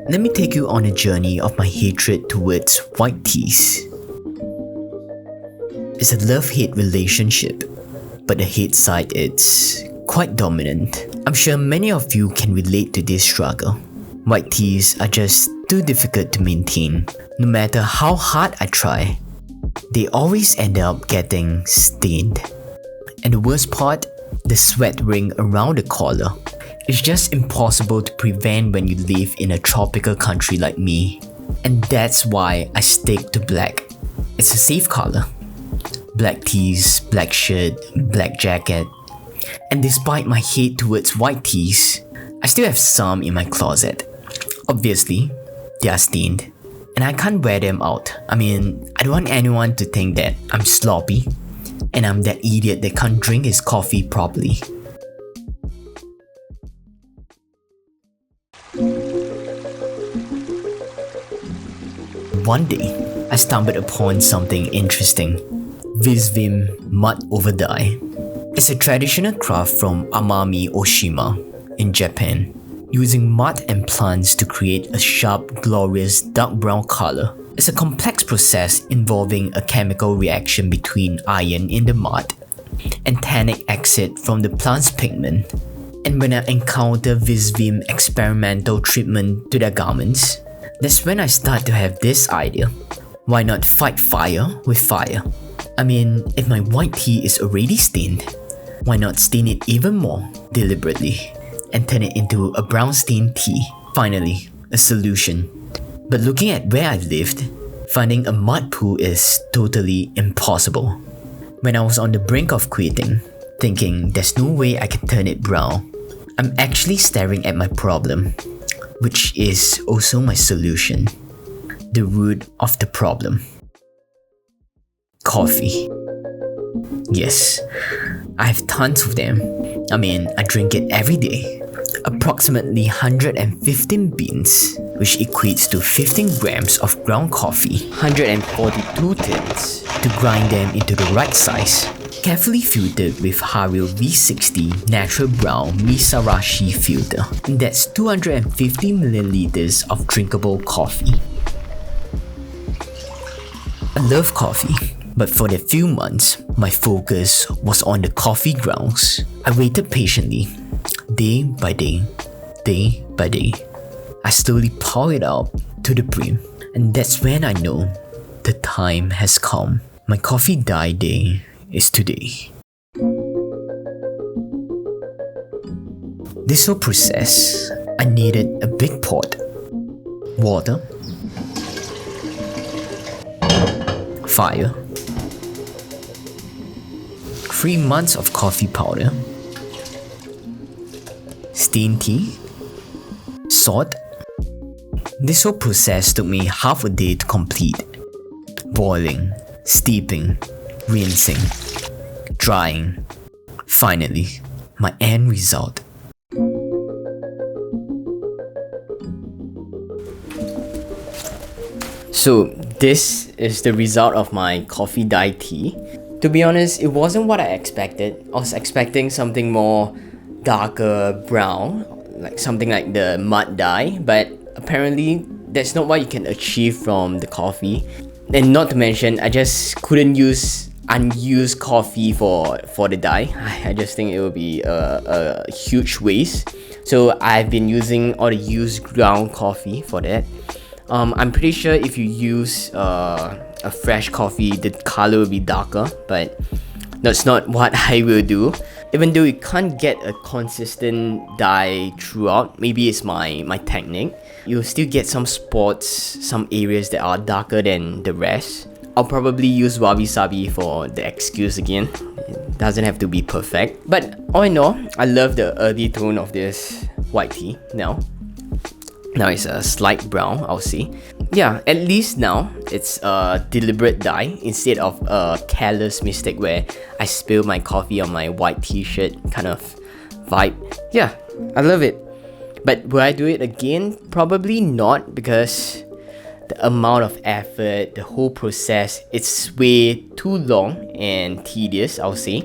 Let me take you on a journey of my hatred towards white teas. It's a love-hate relationship, but the hate side is quite dominant. I'm sure many of you can relate to this struggle. White teas are just too difficult to maintain. No matter how hard I try, they always end up getting stained. And the worst part, the sweat ring around the collar. It's just impossible to prevent when you live in a tropical country like me. And that's why I stick to black. It's a safe color. Black tees, black shirt, black jacket. And despite my hate towards white tees, I still have some in my closet. Obviously, they are stained. And I can't wear them out. I don't want anyone to think that I'm sloppy and I'm that idiot that can't drink his coffee properly. One day, I stumbled upon something interesting. Visvim mud over dye. It's a traditional craft from Amami Oshima in Japan, using mud and plants to create a sharp, glorious dark brown color. It's a complex process involving a chemical reaction between iron in the mud and tannic acid from the plant's pigment. And when I encounter Visvim experimental treatment to their garments, that's when I start to have this idea. Why not fight fire with fire? If my white tea is already stained, why not stain it even more deliberately and turn it into a brown stained tea? Finally, a solution. But looking at where I lived, finding a mud pool is totally impossible. When I was on the brink of quitting, thinking there's no way I can turn it brown, I'm actually staring at my problem, which is also my solution. The root of the problem. Coffee. Yes, I have tons of them. I drink it every day. Approximately 115 beans, which equates to 15 grams of ground coffee, 142 tins to grind them into the right size, carefully filtered with Hario V60 Natural Brown Misarashi filter. And that's 250 milliliters of drinkable coffee. I love coffee. But for the few months, my focus was on the coffee grounds. I waited patiently, day by day, day by day. I slowly pour it out to the brim. And that's when I know the time has come. My coffee dye day is today. This whole process, I needed a big pot, water, fire, 3 months of coffee powder, steamed tea, salt. This whole process took me half a day to complete. Boiling, steeping, rinsing, drying. Finally, my end result. So this is the result of my coffee dye tea. To be honest, it wasn't what I expected. I was expecting something more darker brown, like something like the mud dye, but apparently that's not what you can achieve from the coffee. And not to mention, I just couldn't use unused coffee for the dye. I just think it would be a huge waste. So I've been using all the used ground coffee for that. I'm pretty sure if you use a fresh coffee, the color will be darker, but that's not what I will do. Even though you can't get a consistent dye throughout, maybe it's my technique, you'll still get some spots, some areas that are darker than the rest. I'll probably use Wabi Sabi for the excuse again. It doesn't have to be perfect. But all in all, I love the earthy tone of this white tea now. Now it's a slight brown, I'll say. Yeah, at least now it's a deliberate dye instead of a careless mistake where I spill my coffee on my white t-shirt kind of vibe. Yeah, I love it. But will I do it again? Probably not, because the amount of effort, the whole process, it's way too long and tedious, I'll say.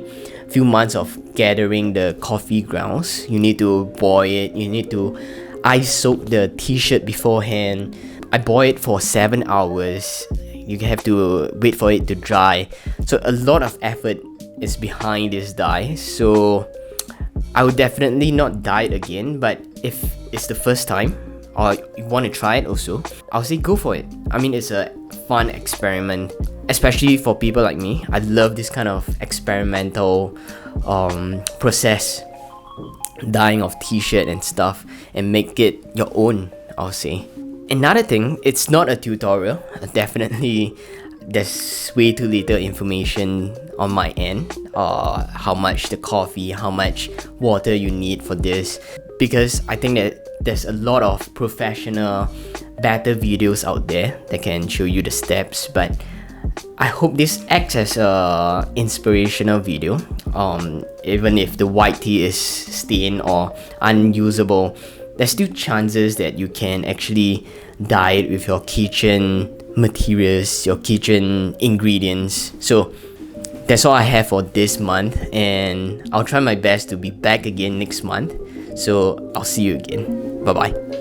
Few months of gathering the coffee grounds. You need to boil it, you need to I soaked the t-shirt beforehand. I boiled it for 7 hours. You have to wait for it to dry. So a lot of effort is behind this dye. So I would definitely not dye it again, but if it's the first time or you want to try it also, I'll say go for it. I mean, it's a fun experiment, especially for people like me. I love this kind of experimental process, dyeing of t-shirt and stuff, and make it your own, I'll say. Another thing, it's not a tutorial. Definitely there's way too little information on my end, how much the coffee, how much water you need for this, because I think that there's a lot of professional better videos out there that can show you the steps. But I hope this acts as a inspirational video. Even if the white tea is stained or unusable, there's still chances that you can actually dye it with your kitchen materials, your kitchen ingredients. So that's all I have for this month, and I'll try my best to be back again next month. So I'll see you again. Bye bye.